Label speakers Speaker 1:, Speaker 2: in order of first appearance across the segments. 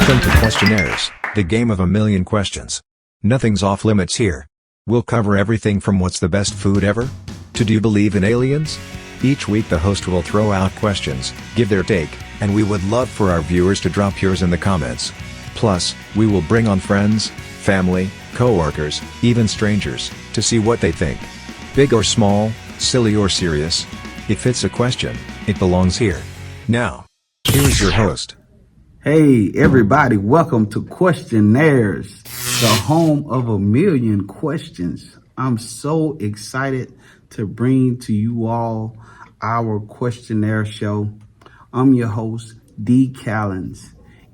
Speaker 1: Welcome to Questionnaires, the game of a million questions. Nothing's off limits here. We'll cover everything from what's the best food ever, to do you believe in aliens? Each week the host will throw out questions, give their take, and we would love for our viewers to drop yours in the comments. Plus, we will bring on friends, family, co-workers, even strangers, to see what they think. Big or small, silly or serious. If it's a question, it belongs here. Now, here is your host.
Speaker 2: Hey everybody, welcome to Questionnaires, the home of a million questions. I'm so excited to bring to you all our questionnaire show. I'm your host, D. Callens.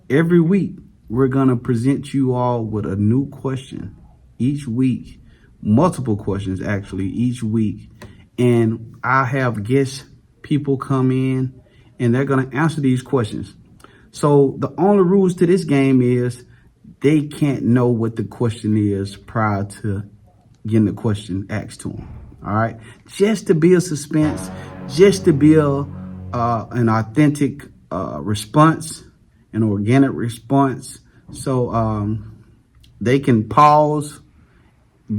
Speaker 2: Every week, we're going to present you all with a new question each week, multiple questions actually each week. And I have guest people come in and they're going to answer these questions. So the only rules to this game is they can't know what the question is prior to getting the question asked to them. All right. Just to build suspense, just to build an authentic response, an organic response. So they can pause,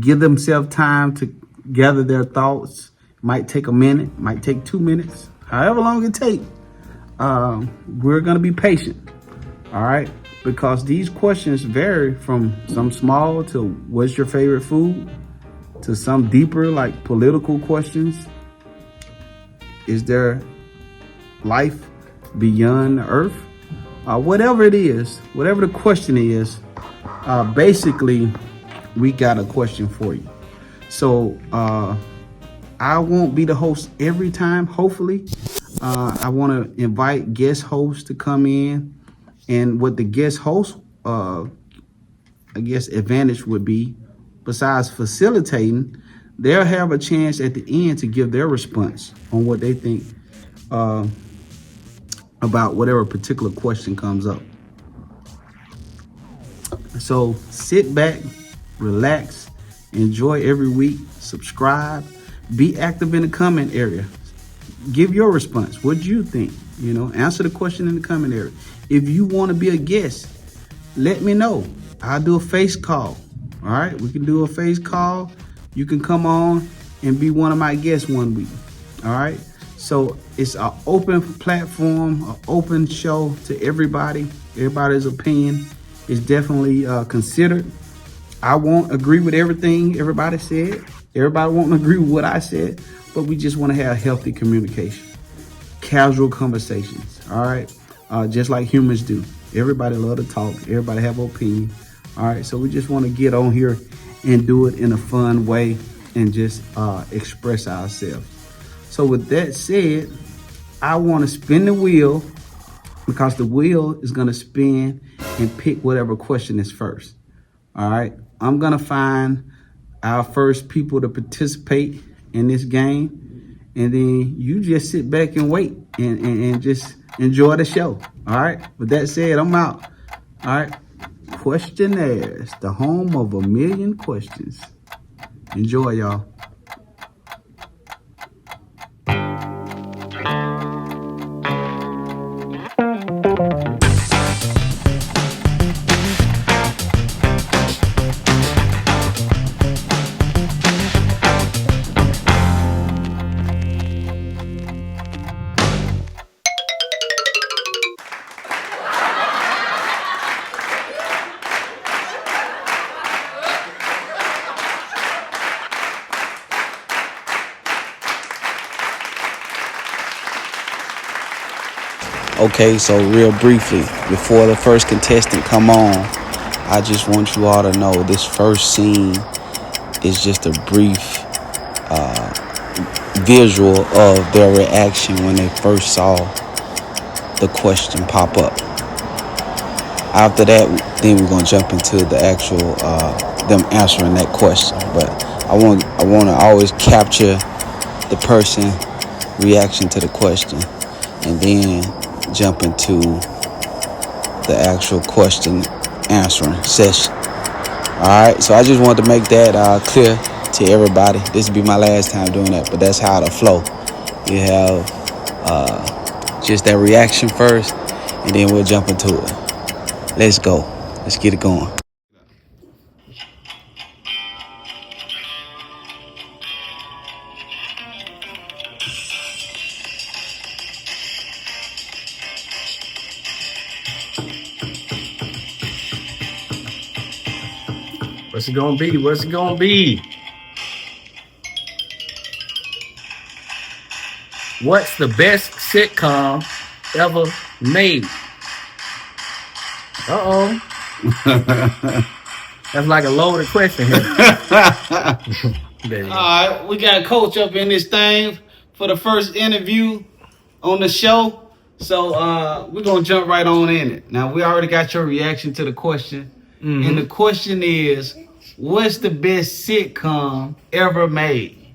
Speaker 2: give themselves time to gather their thoughts. Might take a minute, might take 2 minutes, however long it takes. We're going to be patient, all right, because these questions vary from some small to what's your favorite food to some deeper like political questions. Is there life beyond the earth? Whatever it is, whatever the question is, basically we got a question for you. So I won't be the host every time, hopefully. I want to invite guest hosts to come in, and what the guest host, advantage would be, besides facilitating, they'll have a chance at the end to give their response on what they think about whatever particular question comes up. So sit back, relax, enjoy every week, subscribe, be active in the comment area. Give your response. What do you think? Answer the question in the comment area. If you want to be a guest, let me know. I'll do a face call. All right, we can do a face call. You can come on and be one of my guests one week. All right. So it's an open platform, an open show to everybody. Everybody's opinion is definitely considered. I won't agree with everything everybody said. Everybody won't agree with what I said. But we just want to have healthy communication, casual conversations, all right? Just like humans do. Everybody love to talk. Everybody have an opinion, all right? So we just want to get on here and do it in a fun way and just express ourselves. So with that said, I want to spin the wheel because the wheel is going to spin and pick whatever question is first, all right? I'm going to find our first people to participate in this game, and then you just sit back and wait and just enjoy the show. All right. With that said, I'm out. All right. Questionnaires, the home of a million questions. Enjoy, y'all.
Speaker 3: Okay, so real briefly, before the first contestant come on, I just want you all to know this first scene is just a brief visual of their reaction when they first saw the question pop up. After that, then we're gonna jump into the actual them answering that question. But I want to always capture the person reaction to the question, and then jump into the actual question answering session. All right, so I just wanted to make that clear to everybody. This will be my last time doing that, but that's how it'll flow. You have just that reaction first, and then we'll jump into it. Let's go. Let's get it going.
Speaker 4: What's it gonna be? What's it gonna be? What's the best sitcom ever made? Uh-oh. That's like a loaded question here. There you go.
Speaker 2: All right, we got Coach up in this thing for the first interview on the show. So we're going to jump right on in it. Now, we already got your reaction to the question.
Speaker 4: Mhm.
Speaker 2: And the question is, what's the best sitcom ever made?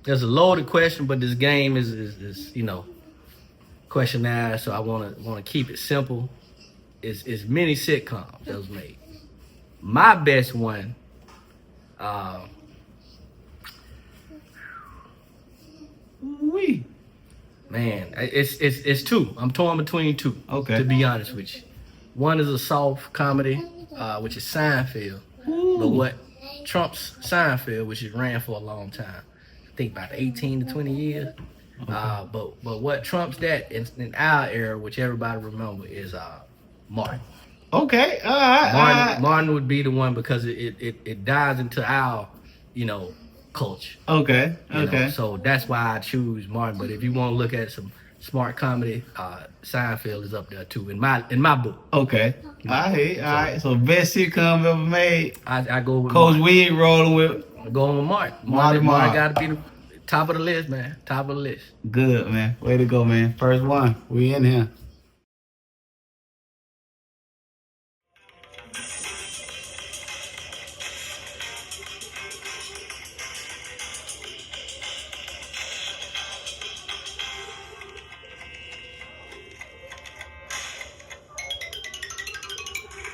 Speaker 4: There's a loaded question, but this game is questionnaire, so I wanna keep it simple. It's many sitcoms that was made. My best one,
Speaker 2: Wee.
Speaker 4: man, it's two. I'm torn between two.
Speaker 2: Okay.
Speaker 4: To be honest with you, one is a soft comedy, which is Seinfeld. But what trumps Seinfeld, which has ran for a long time, I think about 18 to 20 years. But what trumps that in our era, which everybody remember, is Martin.
Speaker 2: Okay, all right.
Speaker 4: Martin would be the one because it dives into our, culture.
Speaker 2: Okay,
Speaker 4: you know? So that's why I choose Martin. But if you want to look at some smart comedy, Seinfeld is up there too in my book.
Speaker 2: Okay. All right. So best sitcom ever made.
Speaker 4: I go with
Speaker 2: Coach
Speaker 4: Martin.
Speaker 2: We ain't rolling with.
Speaker 4: I'm going with Martin.
Speaker 2: Martin.
Speaker 4: Martin got to be the top of the list, man. Top of the list.
Speaker 2: Good, man. Way to go, man. First one. We in here.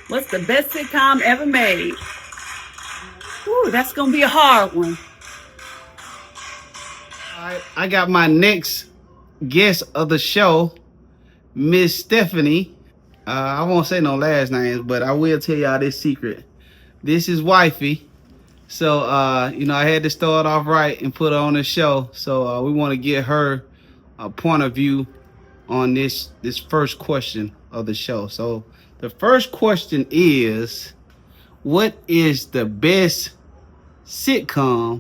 Speaker 5: What's the best sitcom ever made? Ooh, that's gonna be a hard one.
Speaker 2: All right. I got my next guest of the show, Miss Stephanie. I won't say no last names, but I will tell y'all this secret. This is wifey. So, I had to start off right and put her on the show. So, we want to get her point of view on this first question of the show. So, the first question is, what is the best sitcom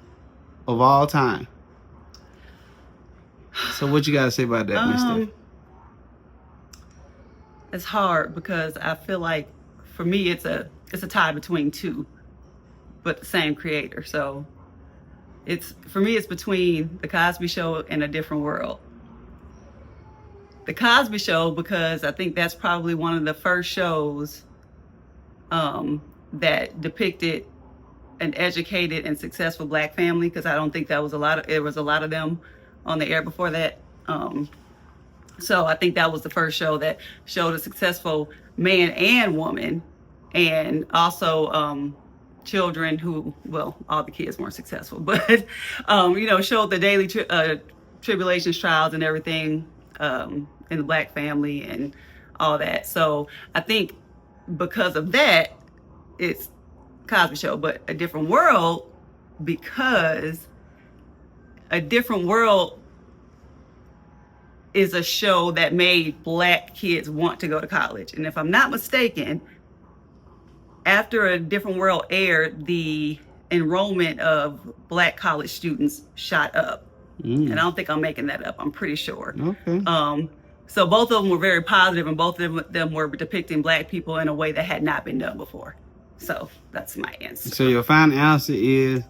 Speaker 2: of all time? So, what you got to say about that, Miss Stephanie?
Speaker 5: It's hard because I feel like for me it's a tie between two, but the same creator. So it's between The Cosby Show and A Different World. The Cosby Show, because I think that's probably one of the first shows that depicted an educated and successful Black family, because I don't think there was a lot of them on the air before that. So I think that was the first show that showed a successful man and woman, and also children who, well, all the kids weren't successful, but showed the daily tribulations, trials, and everything in the Black family and all that. So I think because of that, it's Cosby Show. But A Different World, because A Different World is a show that made Black kids want to go to college. And if I'm not mistaken, after A Different World aired, the enrollment of Black college students shot up. And I don't think I'm making that up. I'm pretty sure.
Speaker 2: Okay.
Speaker 5: So both of them were very positive, and both of them were depicting Black people in a way that had not been done before. So that's my answer.
Speaker 2: So your final answer is?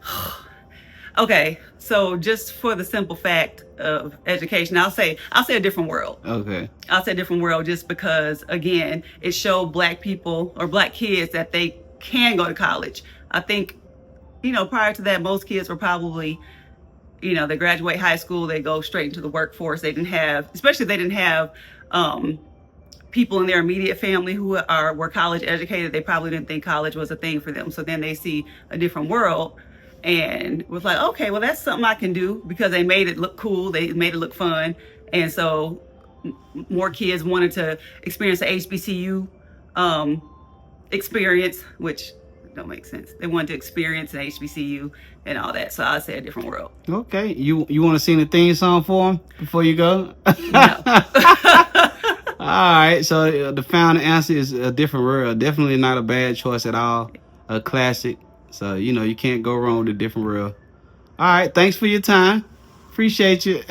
Speaker 5: Okay, so just for the simple fact of education, I'll say A Different World.
Speaker 2: Okay.
Speaker 5: I'll say A Different World just because, again, it showed Black people or Black kids that they can go to college. I think, prior to that, most kids were probably, they graduate high school, they go straight into the workforce. They didn't have people in their immediate family who were college educated. They probably didn't think college was a thing for them. So then they see A Different World and was like, okay, well, that's something I can do, because they made it look cool. They made it look fun. And so more kids wanted to experience the HBCU experience, which don't make sense. They wanted to experience an HBCU and all that. So I say a different world.
Speaker 2: Okay, you want to sing the theme song for him before you go?
Speaker 5: No.
Speaker 2: All right, so the final answer is A Different World. Definitely not a bad choice at all. A classic. So, you can't go wrong with A Different World. All right, thanks for your time. Appreciate you.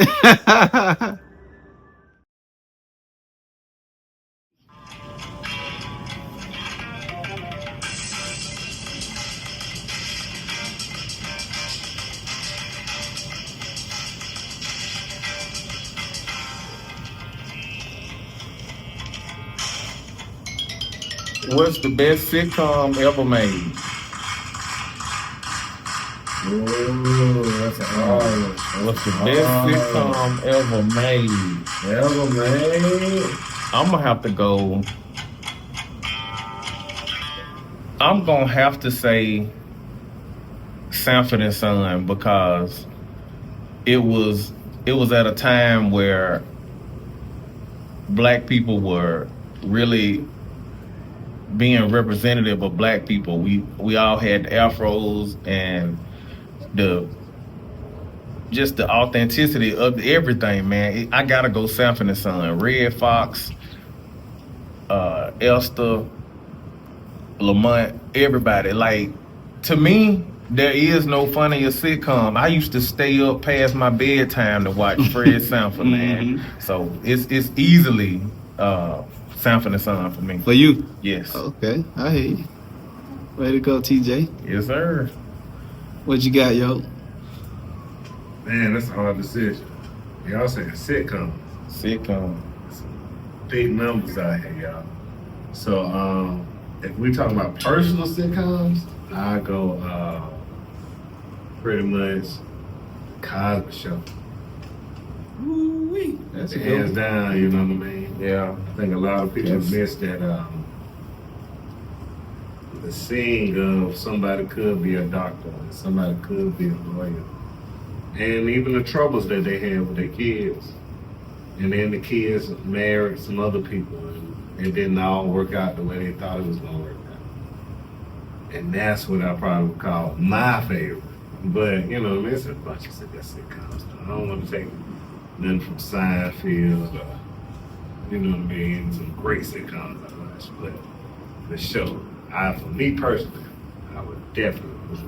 Speaker 6: What's the best sitcom ever made?
Speaker 7: Ooh, that's a hard one.
Speaker 6: What's the best sitcom ever made?
Speaker 7: Ever made?
Speaker 6: I'm gonna have to go. I'm gonna have to say Sanford and Son, because it was at a time where black people were really being representative of black people. We all had afros and the authenticity of everything, man. I gotta go Sanford and Son. Red Fox, Esther, Lamont, everybody. Like, to me, there is no funnier sitcom. I used to stay up past my bedtime to watch Fred Sanford, man. So it's easily Sanford and Son for me.
Speaker 2: For you?
Speaker 6: Yes.
Speaker 2: Okay, I hear you. Way to go, TJ.
Speaker 6: Yes, sir.
Speaker 2: What you got, yo?
Speaker 7: Man, that's a hard decision. Y'all saying sitcom.
Speaker 6: Sitcom.
Speaker 7: Big numbers out here, y'all. So, if we talking about personal sitcoms, I go pretty much Cosby Show.
Speaker 2: Ooh-wee. That's a good
Speaker 7: Hands
Speaker 2: one.
Speaker 7: down, you know what I mean?
Speaker 6: Yeah.
Speaker 7: I think a lot of people miss that the seeing of somebody could be a doctor, and somebody could be a lawyer, and even the troubles that they have with their kids, and then the kids married some other people, and it didn't all work out the way they thought it was gonna work out. And that's what I probably would call my favorite. But it's a bunch of sitcoms. I don't want to take nothing from Seinfeld or some great sitcoms I watch, but the show, for me personally, I would definitely put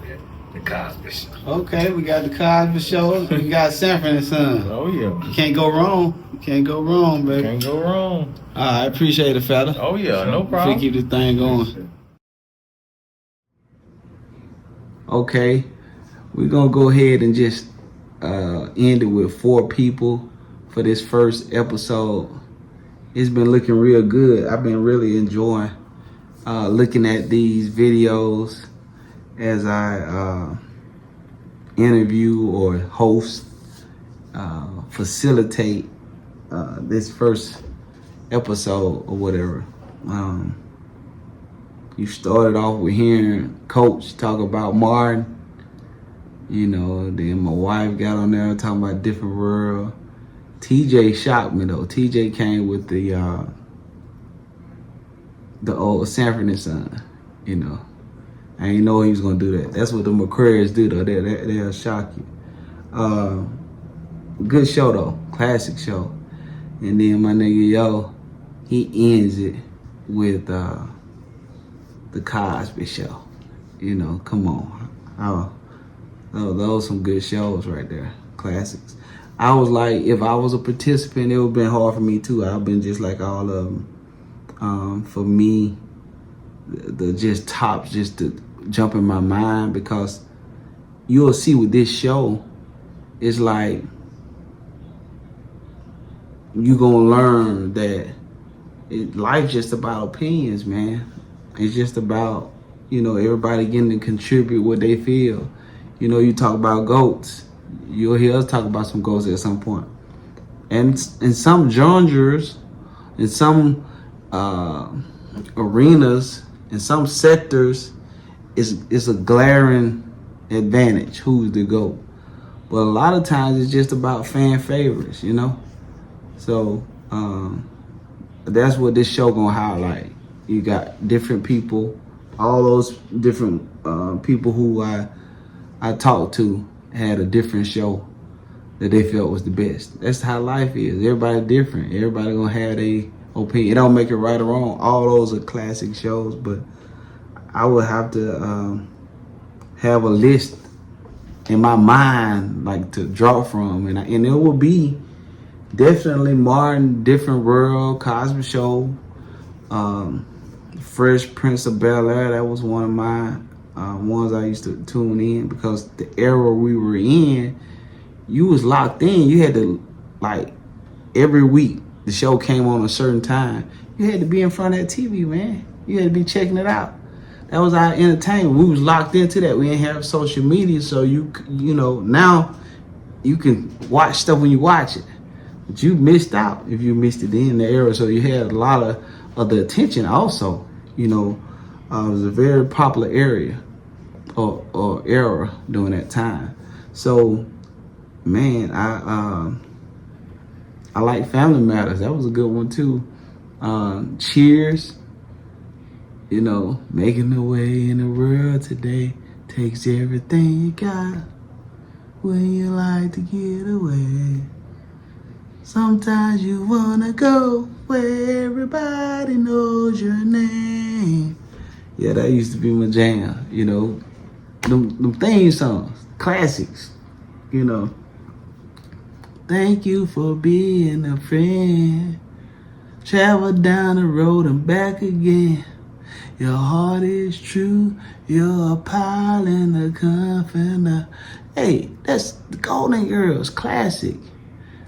Speaker 7: the Cosby Show.
Speaker 2: Okay, we got the Cosby Show. We got Sanford and Son.
Speaker 6: Oh yeah.
Speaker 2: You can't go wrong. You can't go wrong, baby.
Speaker 6: Can't go wrong.
Speaker 2: I appreciate it, fella.
Speaker 6: Oh yeah, no problem.
Speaker 2: Keep the thing going. Okay, we're gonna go ahead and just end it with 4 people for this first episode. It's been looking real good. I've been really enjoying looking at these videos as I interview or host, facilitate this first episode or whatever. You started off with hearing Coach talk about Martin, then my wife got on there talking about Different World. TJ shocked me though. TJ came with the old Sanford and Son, I didn't know he was gonna do that. That's what the McCrary's do though. They'll shock you. Good show though, classic show. And then my nigga he ends it with the Cosby Show. Come on. Those some good shows right there, classics. I was like, if I was a participant, it would have been hard for me too. I've been just like all of them. For me, the just tops just to jump in my mind, because you'll see with this show, it's like you gonna learn that life's just about opinions, man. It's just about, everybody getting to contribute what they feel. You talk about goats. You'll hear us talk about some goats at some point. And in some genres, in some arenas, in some sectors, it's a glaring advantage who's the GOAT. But a lot of times it's just about fan favorites, So That's what this show gonna highlight. You got different people, all those different people who I talked to had a different show that they felt was the best. That's how life is. Everybody different. Everybody gonna have their opinion. It don't make it right or wrong. All those are classic shows, but I would have to have a list in my mind, like to draw from, and it will be definitely Martin, Different World, Cosby Show, Fresh Prince of Bel-Air. That was one of my ones I used to tune in, because the era we were in, you was locked in. You had to, like, every week the show came on a certain time. You had to be in front of that TV, man. You had to be checking it out. That was our entertainment. We was locked into that. We didn't have social media, so you know, now you can watch stuff when you watch it. But you missed out if you missed it in the era. So you had a lot of the attention also. You know, it was a very popular area or era during that time. So, man, I like Family Matters. That was a good one too. Cheers. You know, making the way in the world today takes everything you got. When you like to get away, sometimes you wanna go where everybody knows your name. Yeah, that used to be my jam. You know, them theme songs, classics. You know, thank you for being a friend. Travel down the road and back again. Your heart is true, you're a pile in the coffin. Hey, that's the Golden Girls, classic.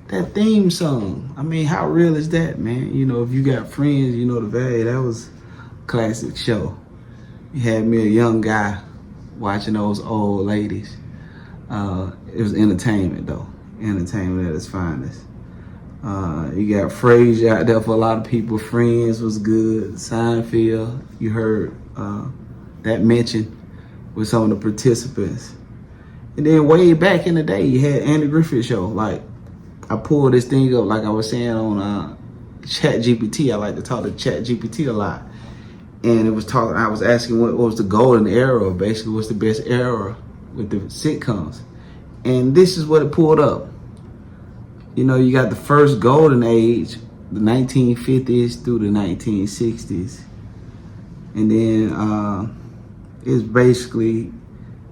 Speaker 2: That theme song, I mean, how real is that, man? You know, if you got friends, you know the value. That was a classic show. You had me, a young guy, watching those old ladies. It was entertainment, though. Entertainment at its finest. You got Frasier out there for a lot of people. Friends was good. Seinfeld, you heard that mentioned with some of the participants. And then way back in the day, you had Andy Griffith Show. Like, I pulled this thing up, like I was saying on ChatGPT. I like to talk to ChatGPT a lot. And I was asking what was the golden era, basically what's the best era with the sitcoms. And this is what it pulled up. You know, you got the first golden age, the 1950s through the 1960s. And then it's basically,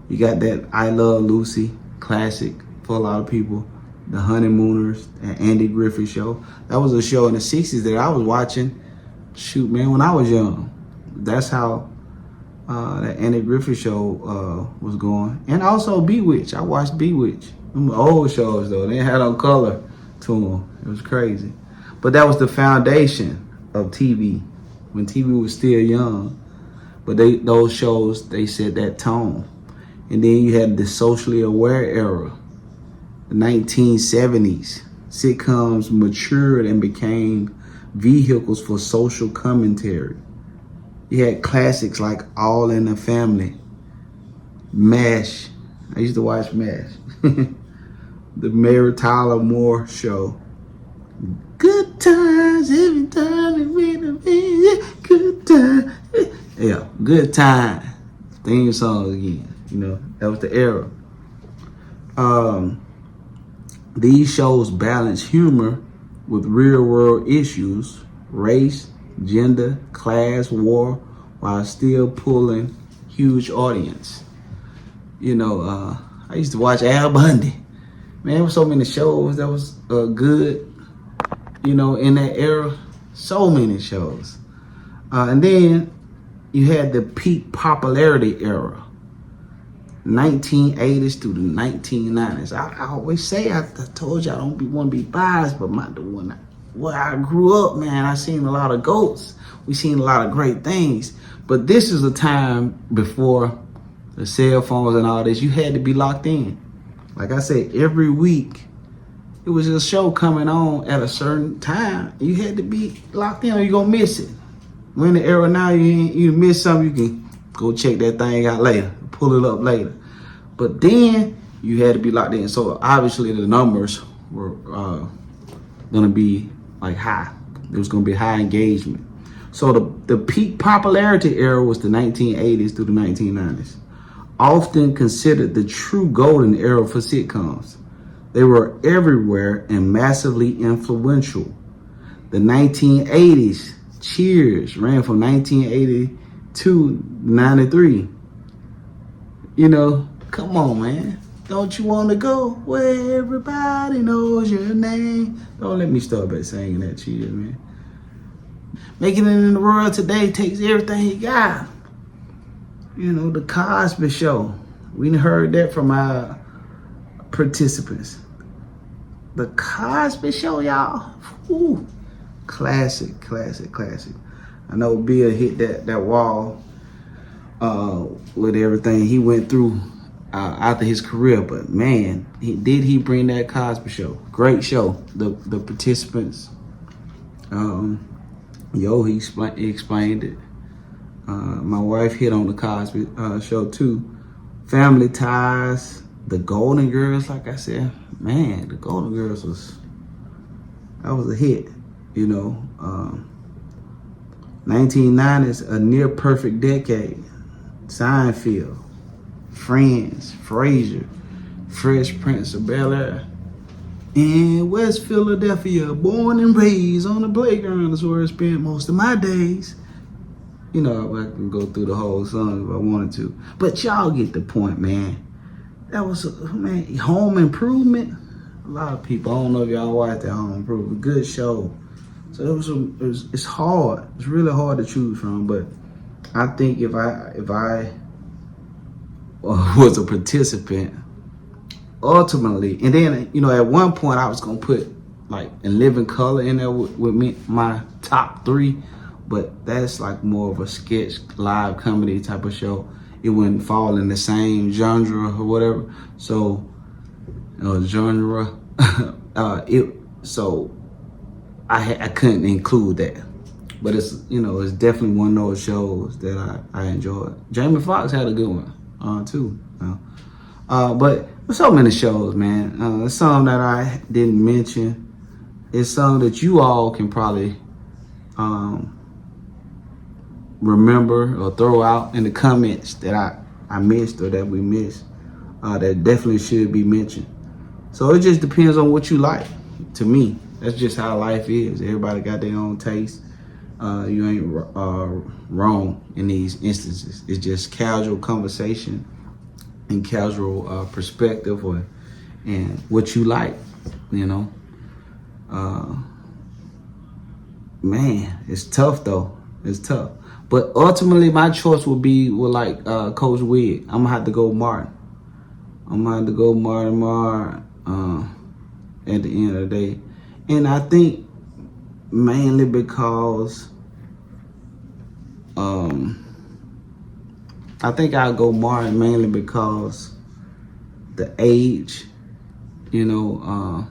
Speaker 2: you got that I Love Lucy classic for a lot of people. The Honeymooners, and Andy Griffith Show. That was a show in the 60s that I was watching, shoot, man, when I was young. That's how that Andy Griffith Show was going. And also Bewitched. I watched Bewitched. Them old shows, though. They had no color to them. It was crazy. But that was the foundation of TV, when TV was still young. But those shows, they set that tone. And then you had the socially aware era, the 1970s. Sitcoms matured and became vehicles for social commentary. You had classics like All in the Family, MASH. I used to watch MASH. The Mary Tyler Moore Show. Good times every time you meet me. Good time. Yeah, good time. Theme songs again. You know, that was the era. These shows balance humor with real world issues, race, gender, class, war, while still pulling huge audience. You know, I used to watch Al Bundy. Man, there was so many shows that was good, you know, in that era. So many shows. And then you had the peak popularity era, 1980s through the 1990s. I always say, I told you I don't want to be biased, but where I grew up, man, I seen a lot of GOATs. We seen a lot of great things. But this is a time before the cell phones and all this. You had to be locked in. Like I said, every week, it was a show coming on at a certain time. You had to be locked in or you're going to miss it. We're in the era now, you miss something, you can go check that thing out later, pull it up later. But then, you had to be locked in. So obviously the numbers were going to be like high. It was going to be high engagement. So the peak popularity era was the 1980s through the 1990s, often considered the true golden era for sitcoms. They were everywhere and massively influential. The 1980s, Cheers, ran from 1980 to 93. You know, come on, man. Don't you want to go where everybody knows your name? Don't let me start by singing that Cheers, man. Making it in the world today takes everything you got. You know, the Cosby Show. We heard that from our participants. The Cosby Show, y'all. Ooh, classic. I know Bill hit that wall with everything he went through after his career, but man, he bring that Cosby Show? Great show. The participants, he explained it. My wife hit on the Cosby Show too. Family Ties, The Golden Girls. Like I said, man, The Golden Girls was a hit. You know, 1990s, a near perfect decade. Seinfeld, Friends, Frasier, Fresh Prince of Bel-Air. In West Philadelphia, born and raised on the playground is where I spent most of my days. You know, I can go through the whole song if I wanted to. But y'all get the point, man. That was, Home Improvement. A lot of people, I don't know if y'all watched that Home Improvement. Good show. So it's hard. It's really hard to choose from. But I think if I was a participant, ultimately, and then, you know, at one point I was gonna put like In Living Color in there with me, my top 3, but that's like more of a sketch, live comedy type of show. It wouldn't fall in the same genre or whatever. So, genre. So I couldn't include that. But it's definitely one of those shows that I enjoyed. Jamie Foxx had a good one too. But there's so many shows, man. Some that I didn't mention. It's some that you all can probably remember or throw out in the comments that I missed or that we missed. That definitely should be mentioned. So it just depends on what you like. To me, that's just how life is. Everybody got their own taste. You ain't wrong in these instances. It's just casual conversation and casual perspective and what you like, you know. Man, it's tough though. It's tough. But ultimately, my choice would be with Coach Wig. I'm gonna have to go Martin. At the end of the day. And I think mainly because I think I'll go Martin mainly because the age, you know,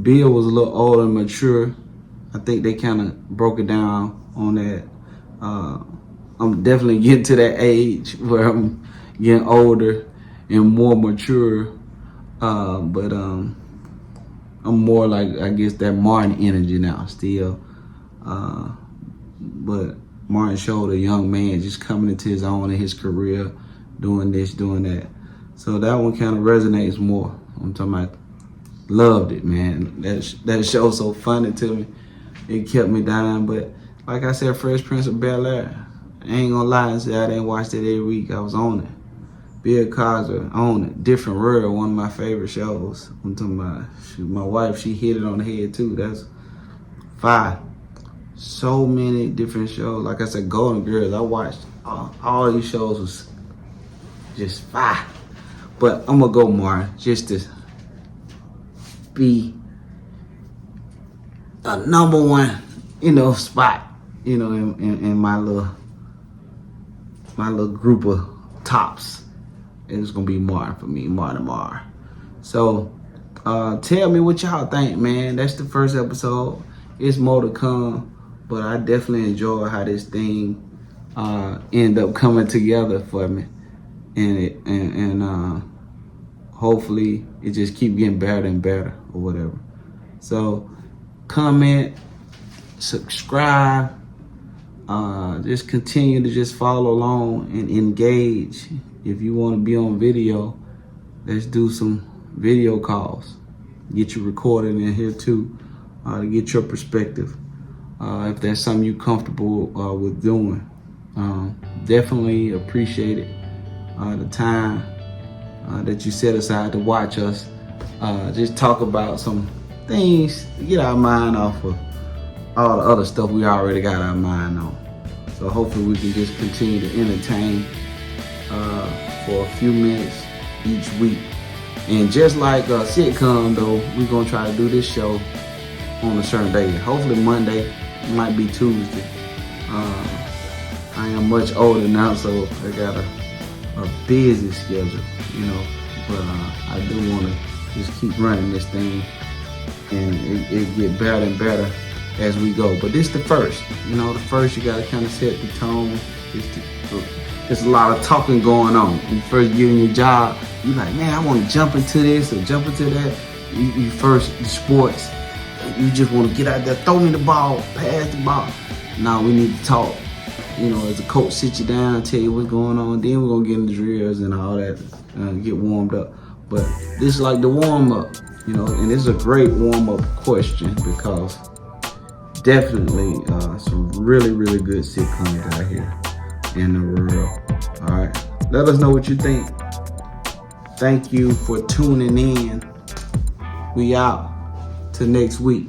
Speaker 2: Bill was a little older and mature. I think they kind of broke it down on that. I'm definitely getting to that age where I'm getting older and more mature. But I'm more like, I guess, that Martin energy now still. But Martin showed a young man just coming into his own in his career, doing this, doing that. So that one kind of resonates more. I'm talking about, loved it, man. That show's so funny to me. It kept me down. But like I said, Fresh Prince of Bel-Air, I ain't gonna lie and say I didn't watch it every week. I was on it. Bill Cosby, on it. Different World, one of my favorite shows. I'm talking about, my wife, she hit it on the head too. That's 5. So many different shows. Like I said, Golden Girls, I watched all these shows was just 5. But I'm gonna go Martin just to be a number 1, you know, spot, you know, in my little group of tops. It's gonna be Martin for me, Martin. So tell me what y'all think, man. That's the first episode. It's more to come, but I definitely enjoy how this thing end up coming together for me, and hopefully it just keep getting better and better or whatever. So comment, subscribe. Just continue to just follow along and engage. If you want to be on video, let's do some video calls. Get you recorded in here too, to get your perspective. If that's something you're comfortable with doing. Definitely appreciate it. The time that you set aside to watch us. Just talk about some things to get our mind off of all the other stuff we already got our mind on. So hopefully we can just continue to entertain for a few minutes each week. And just like a sitcom though, we're gonna try to do this show on a certain day. Hopefully Monday, it might be Tuesday. I am much older now, so I got a busy schedule, you know. But I do want to just keep running this thing, and it get better and better as we go. But this the first, you know, the first you gotta kind of set the tone. There's a lot of talking going on. When you first get in your job, you like, man, I want to jump into this or jump into that. You first, the sports, you just want to get out there, throw me the ball, pass the ball. Now we need to talk. You know, as the coach sit you down, tell you what's going on, then we're gonna get in the drills and all that, get warmed up. But this is like the warm up, you know, and this is a great warm up question because definitely some really, really good sitcoms out here in the world. All right, let us know what you think. Thank you for tuning in. We out till next week.